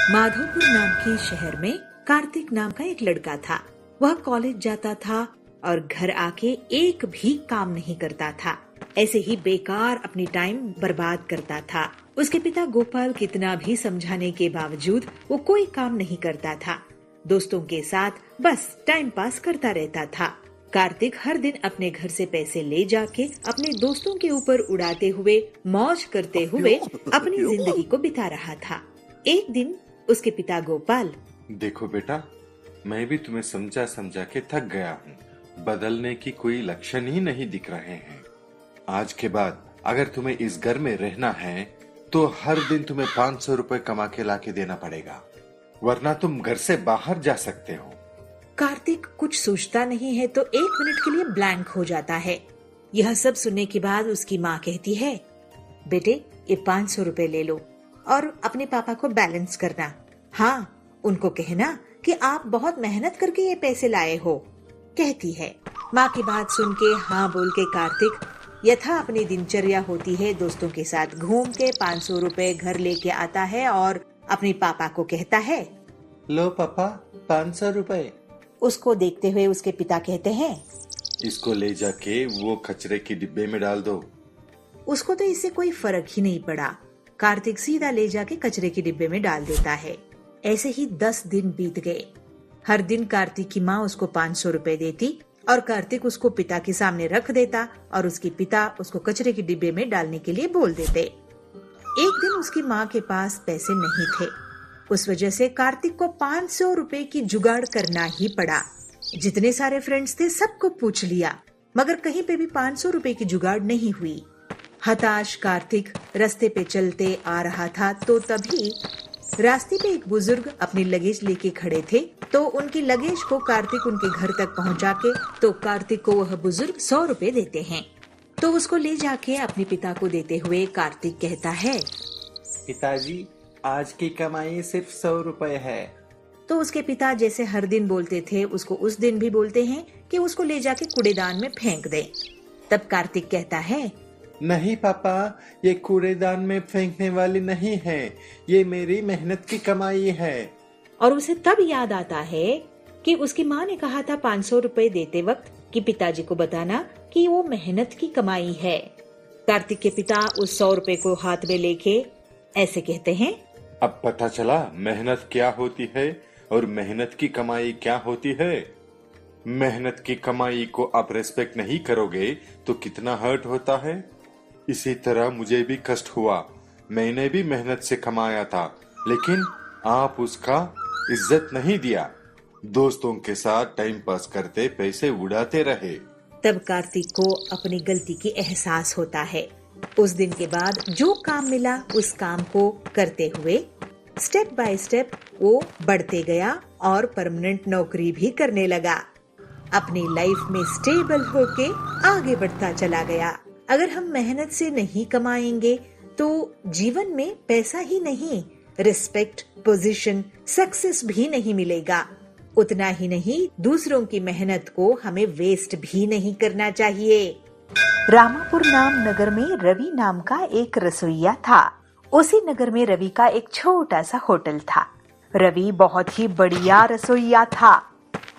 माधोपुर नाम के शहर में कार्तिक नाम का एक लड़का था। वह कॉलेज जाता था और घर आके एक भी काम नहीं करता था। ऐसे ही बेकार अपनी टाइम बर्बाद करता था। उसके पिता गोपाल कितना भी समझाने के बावजूद वो कोई काम नहीं करता था। दोस्तों के साथ बस टाइम पास करता रहता था। कार्तिक हर दिन अपने घर से पैसे ले जाके अपने दोस्तों के ऊपर उड़ाते हुए, मौज करते हुए अपनी जिंदगी को बिता रहा था। एक दिन उसके पिता गोपाल, देखो बेटा, मैं भी तुम्हें समझा समझा के थक गया हूँ। बदलने की कोई लक्षण ही नहीं दिख रहे हैं। आज के बाद अगर तुम्हें इस घर में रहना है तो हर दिन तुम्हें 500 रुपए कमा के लाके देना पड़ेगा, वरना तुम घर से बाहर जा सकते हो। कार्तिक कुछ सोचता नहीं है तो 1 मिनट के लिए ब्लैंक हो जाता है। यह सब सुनने के बाद उसकी माँ कहती है, बेटे ये 500 रुपए ले लो और अपने पापा को बैलेंस करना। हाँ, उनको कहना कि आप बहुत मेहनत करके ये पैसे लाए हो, कहती है। माँ की बात सुन के हाँ बोल के कार्तिक यथा अपनी दिनचर्या होती है दोस्तों के साथ घूम के 500 रुपए घर लेके आता है और अपने पापा को कहता है, लो पापा 500 रुपए। उसको देखते हुए उसके पिता कहते हैं, इसको ले जाके वो कचरे की डिब्बे में डाल दो। उसको तो इससे कोई फर्क ही नहीं पड़ा। कार्तिक सीधा ले जाके कचरे के डिब्बे में डाल देता है। ऐसे ही 10 दिन बीत गए। हर दिन कार्तिक की माँ उसको 500 रुपए देती और कार्तिक उसको पिता के सामने रख देता और उसके पिता उसको कचरे के डिब्बे में डालने के लिए बोल देते। एक दिन उसकी माँ के पास पैसे नहीं थे। उस वजह से कार्तिक को 500 रुपए की जुगाड़ करना ही पड़ा। जितने सारे फ्रेंड्स थे सबको पूछ लिया, मगर कहीं पे भी 500 रुपए की जुगाड़ नहीं हुई। हताश कार्तिक रास्ते पे चलते आ रहा था तो तभी रास्ते पे एक बुजुर्ग अपनी लगेज लेके खड़े थे। तो उनकी लगेज को कार्तिक उनके घर तक पहुंचा के तो कार्तिक को वह बुजुर्ग 100 रुपए देते हैं। तो उसको ले जाके अपने पिता को देते हुए कार्तिक कहता है, पिताजी आज की कमाई सिर्फ 100 रुपए है। तो उसके पिता जैसे हर दिन बोलते थे उसको उस दिन भी बोलते हैं कि उसको ले जाके कूड़ेदान में फेंक दे। तब कार्तिक कहता है, नहीं पापा, ये कूड़ेदान में फेंकने वाली नहीं है, ये मेरी मेहनत की कमाई है। और उसे तब याद आता है कि उसकी माँ ने कहा था 500 रुपए देते वक्त कि पिताजी को बताना कि वो मेहनत की कमाई है। कार्तिक के पिता उस 100 रुपए को हाथ में लेके ऐसे कहते हैं, अब पता चला मेहनत क्या होती है और मेहनत की कमाई क्या होती है। मेहनत की कमाई को आप रेस्पेक्ट नहीं करोगे तो कितना हर्ट होता है। इसी तरह मुझे भी कष्ट हुआ। मैंने भी मेहनत से कमाया था, लेकिन आप उसका इज्जत नहीं दिया। दोस्तों के साथ टाइम पास करते पैसे उड़ाते रहे। तब कार्तिक को अपनी गलती की एहसास होता है। उस दिन के बाद जो काम मिला उस काम को करते हुए स्टेप बाय स्टेप वो बढ़ते गया और परमानेंट नौकरी भी करने लगा। अपनी लाइफ में स्टेबल होके आगे बढ़ता चला गया। अगर हम मेहनत से नहीं कमाएंगे तो जीवन में पैसा ही नहीं, रिस्पेक्ट, पोजीशन, सक्सेस भी नहीं मिलेगा। उतना ही नहीं, दूसरों की मेहनत को हमें वेस्ट भी नहीं करना चाहिए। रामापुर नाम नगर में रवि नाम का एक रसोइया था। उसी नगर में रवि का एक छोटा सा होटल था। रवि बहुत ही बढ़िया रसोइया था।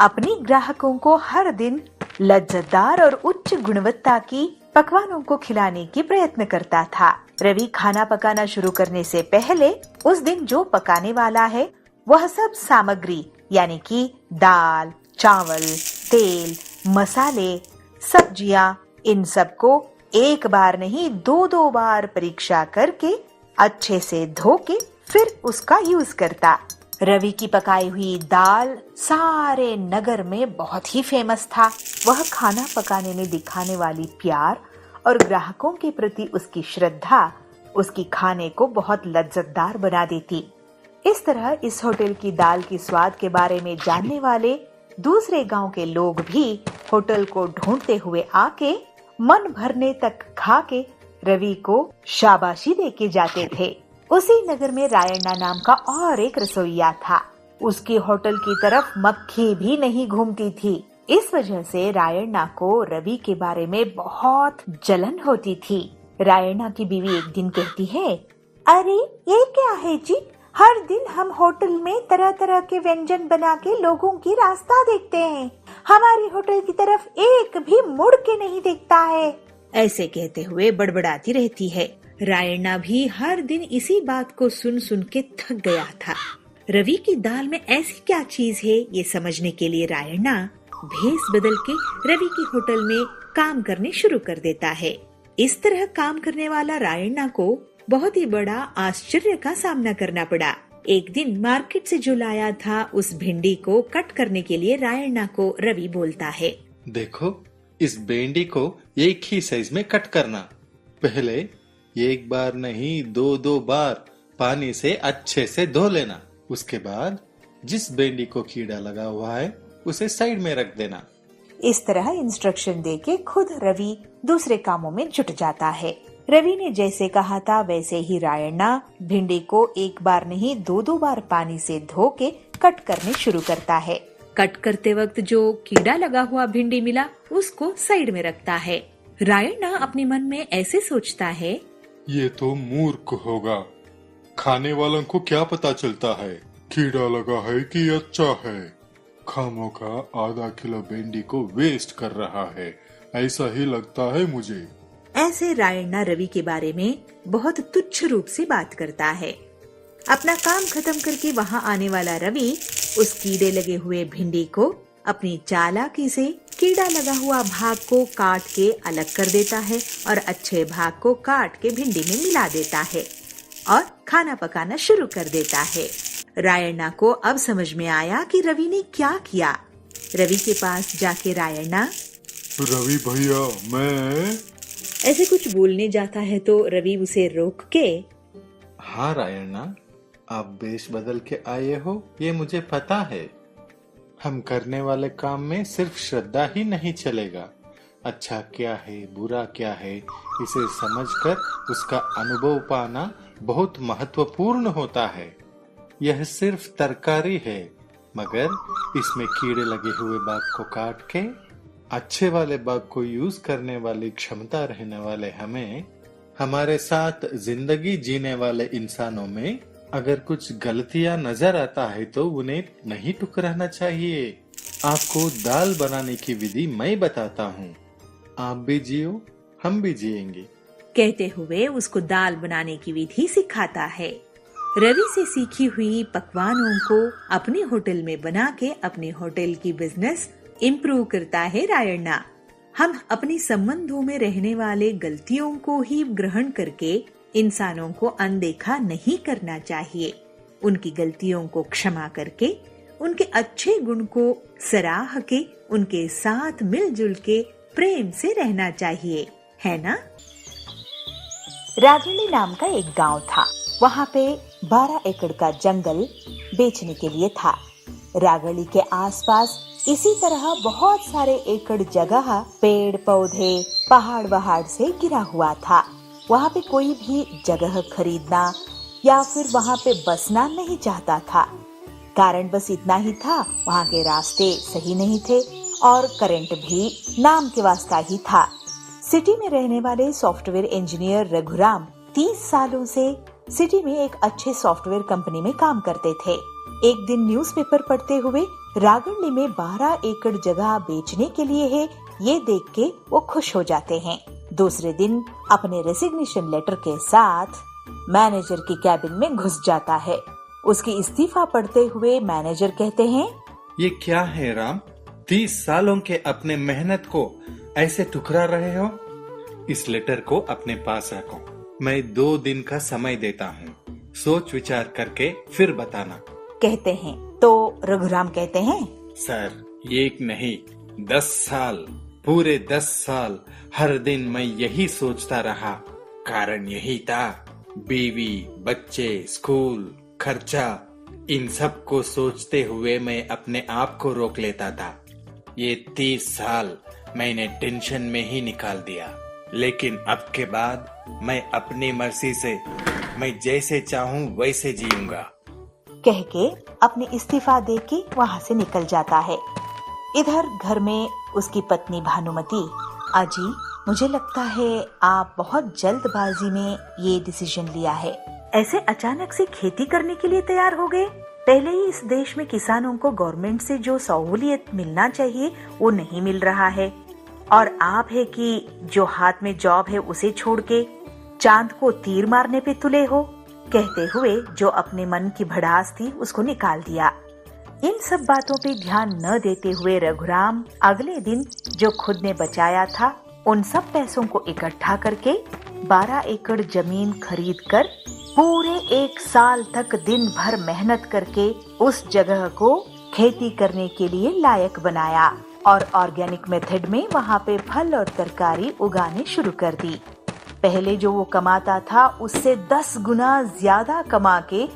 अपनी ग्राहकों को हर दिन लज्जतदार और उच्च गुणवत्ता की पकवानों को खिलाने की प्रयत्न करता था। रवि खाना पकाना शुरू करने से पहले उस दिन जो पकाने वाला है वह सब सामग्री यानी कि दाल, चावल, तेल, मसाले, सब्जियां, इन सब को एक बार नहीं 2-2 बार परीक्षा करके अच्छे से धो के फिर उसका यूज करता। रवि की पकाई हुई दाल सारे नगर में बहुत ही फेमस था। वह खाना पकाने में दिखाने वाली प्यार और ग्राहकों के प्रति उसकी श्रद्धा उसकी खाने को बहुत लज्जतदार बना देती। इस तरह इस होटल की दाल की स्वाद के बारे में जानने वाले दूसरे गांव के लोग भी होटल को ढूंढते हुए आके मन भरने तक खा के रवि को शाबाशी देके जाते थे। उसी नगर में रायण्णा नाम का और एक रसोइया था। उसके होटल की तरफ मक्खी भी नहीं घूमती थी। इस वजह से रायण्णा को रवि के बारे में बहुत जलन होती थी। रायण्णा की बीवी एक दिन कहती है, अरे ये क्या है जी, हर दिन हम होटल में तरह तरह के व्यंजन बना के लोगों की रास्ता देखते हैं। हमारी होटल की तरफ एक भी मुड़ के नहीं देखता है। ऐसे कहते हुए बड़बड़ाती रहती है। रायण्णा भी हर दिन इसी बात को सुन सुन के थक गया था। रवि की दाल में ऐसी क्या चीज है ये समझने के लिए रायण्णा भेस बदल के रवि की होटल में काम करने शुरू कर देता है। इस तरह काम करने वाला रायण्णा को बहुत ही बड़ा आश्चर्य का सामना करना पड़ा। एक दिन मार्केट से जो लाया था उस भिंडी को कट करने के लिए रायण्णा को रवि बोलता है, देखो, इस भिंडी को एक ही साइज में कट करना। पहले एक बार नहीं 2-2 बार पानी से अच्छे से धो लेना। उसके बाद जिस भिंडी को कीड़ा लगा हुआ है उसे साइड में रख देना। इस तरह इंस्ट्रक्शन देके खुद रवि दूसरे कामों में जुट जाता है। रवि ने जैसे कहा था वैसे ही रायण्णा भिंडी को एक बार नहीं 2-2 बार पानी से धो के कट करने शुरू करता है। कट करते वक्त जो कीड़ा लगा हुआ भिंडी मिला उसको साइड में रखता है। रायण्णा अपने मन में ऐसे सोचता है, ये तो मूर्ख होगा, खाने वालों को क्या पता चलता है कीड़ा लगा है कि अच्छा है। खामों का आधा किलो भिंडी को वेस्ट कर रहा है, ऐसा ही लगता है मुझे। ऐसे रायण्णा रवि के बारे में बहुत तुच्छ रूप से बात करता है। अपना काम खत्म करके वहाँ आने वाला रवि उस कीड़े लगे हुए भिंडी को अपनी चालाकी से कीड़ा लगा हुआ भाग को काट के अलग कर देता है और अच्छे भाग को काट के भिंडी में मिला देता है और खाना पकाना शुरू कर देता है। रायण्णा को अब समझ में आया कि रवि ने क्या किया। रवि के पास जाके रायण्णा, रवि भैया, मैं ऐसे कुछ बोलने जाता है तो रवि उसे रोक के, हाँ रायण्णा, आप वेश बदल के आए हो ये मुझे पता है। हम करने वाले काम में सिर्फ श्रद्धा ही नहीं चलेगा, अच्छा क्या है बुरा क्या है इसे समझकर उसका अनुभव पाना बहुत महत्वपूर्ण होता है। यह सिर्फ तरकारी है, मगर इसमें कीड़े लगे हुए भाग को काट के अच्छे वाले भाग को यूज करने वाली क्षमता रहने वाले हमें हमारे साथ जिंदगी जीने वाले इंसानों में अगर कुछ गलतियां नजर आता है तो उन्हें नहीं ठुकराना चाहिए। आपको दाल बनाने की विधि मैं बताता हूँ, आप भी जियो हम भी जिएंगे। कहते हुए उसको दाल बनाने की विधि सिखाता है। रवि से सीखी हुई पकवानों को अपने होटल में बना के अपने होटल की बिजनेस इम्प्रूव करता है रायण्णा। हम अपने संबंधों में रहने वाले गलतियों को ही ग्रहण करके इंसानों को अनदेखा नहीं करना चाहिए। उनकी गलतियों को क्षमा करके उनके अच्छे गुण को सराह के उनके साथ मिलजुल के प्रेम से रहना चाहिए, है ना? रागिणी नाम का एक गांव था। वहाँ पे 12 एकड़ का जंगल बेचने के लिए था। रागिणी के आसपास इसी तरह बहुत सारे एकड़ जगह पेड़ पौधे पहाड़ वहाड़ से घिरा हुआ था। वहाँ पे कोई भी जगह खरीदना या फिर वहाँ पे बसना नहीं चाहता था। कारण बस इतना ही था, वहाँ के रास्ते सही नहीं थे और करंट भी नाम के वास्ता ही था। सिटी में रहने वाले सॉफ्टवेयर इंजीनियर रघुराम 30 सालों से सिटी में एक अच्छे सॉफ्टवेयर कंपनी में काम करते थे। एक दिन न्यूज़पेपर पढ़ते हुए रागिणी में 12 एकड़ जगह बेचने के लिए है ये देख के वो खुश हो जाते हैं। दूसरे दिन अपने रेजिग्नेशन लेटर के साथ मैनेजर की कैबिन में घुस जाता है। उसकी इस्तीफा पढ़ते हुए मैनेजर कहते हैं, ये क्या है राम, 30 सालों के अपने मेहनत को ऐसे ठुकरा रहे हो। इस लेटर को अपने पास रखो, मैं 2 दिन का समय देता हूँ, सोच विचार करके फिर बताना, कहते हैं। तो रघुराम कहते हैं, सर 1 नहीं 10 साल, पूरे 10 साल हर दिन मैं यही सोचता रहा। कारण यही था, बीवी बच्चे स्कूल खर्चा इन सब को सोचते हुए मैं अपने आप को रोक लेता था। ये 30 साल मैंने टेंशन में ही निकाल दिया, लेकिन अब के बाद मैं अपनी मर्जी से मैं जैसे चाहूँ वैसे जीऊंगा। कह के अपनी इस्तीफा दे के वहाँ से निकल जाता है। इधर घर में उसकी पत्नी भानुमति, अजी मुझे लगता है आप बहुत जल्दबाजी में ये डिसीजन लिया है, ऐसे अचानक से खेती करने के लिए तैयार हो गए? पहले ही इस देश में किसानों को गवर्नमेंट से जो सहूलियत मिलना चाहिए वो नहीं मिल रहा है, और आप है कि जो हाथ में जॉब है उसे छोड़ के चांद को तीर मारने पे तुले हो। कहते हुए जो अपने मन की भड़ास थी उसको निकाल दिया। इन सब बातों पे ध्यान न देते हुए रघुराम अगले दिन जो खुद ने बचाया था उन सब पैसों को इकट्ठा करके 12 एकड़ जमीन खरीद कर पूरे 1 साल तक दिन भर मेहनत करके उस जगह को खेती करने के लिए लायक बनाया और ऑर्गेनिक मेथड में वहाँ पे फल और तरकारी उगाने शुरू कर दी। पहले जो वो कमाता था उससे 10 गुना ज्यादा कमा के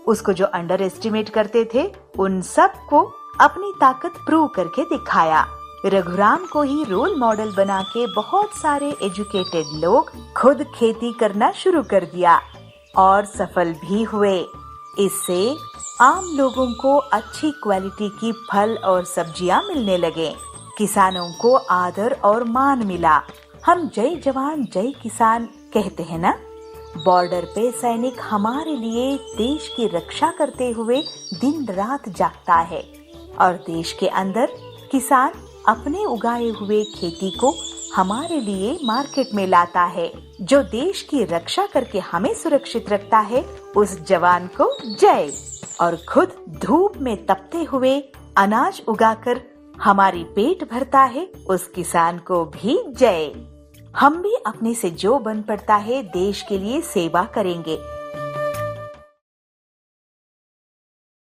उसको जो अंडर एस्टिमेट करते थे उन सब को अपनी ताकत प्रूव करके दिखाया। रघुराम को ही रोल मॉडल बना के बहुत सारे एजुकेटेड लोग खुद खेती करना शुरू कर दिया और सफल भी हुए। इससे आम लोगों को अच्छी क्वालिटी की फल और सब्जियां मिलने लगे। किसानों को आदर और मान मिला। हम जय जवान जय किसान कहते हैं ना। बॉर्डर पे सैनिक हमारे लिए देश की रक्षा करते हुए दिन रात जागता है और देश के अंदर किसान अपने उगाए हुए खेती को हमारे लिए मार्केट में लाता है। जो देश की रक्षा करके हमें सुरक्षित रखता है उस जवान को जय, और खुद धूप में तपते हुए अनाज उगाकर हमारी पेट भरता है उस किसान को भी जय। हम भी अपने से जो बन पड़ता है देश के लिए सेवा करेंगे।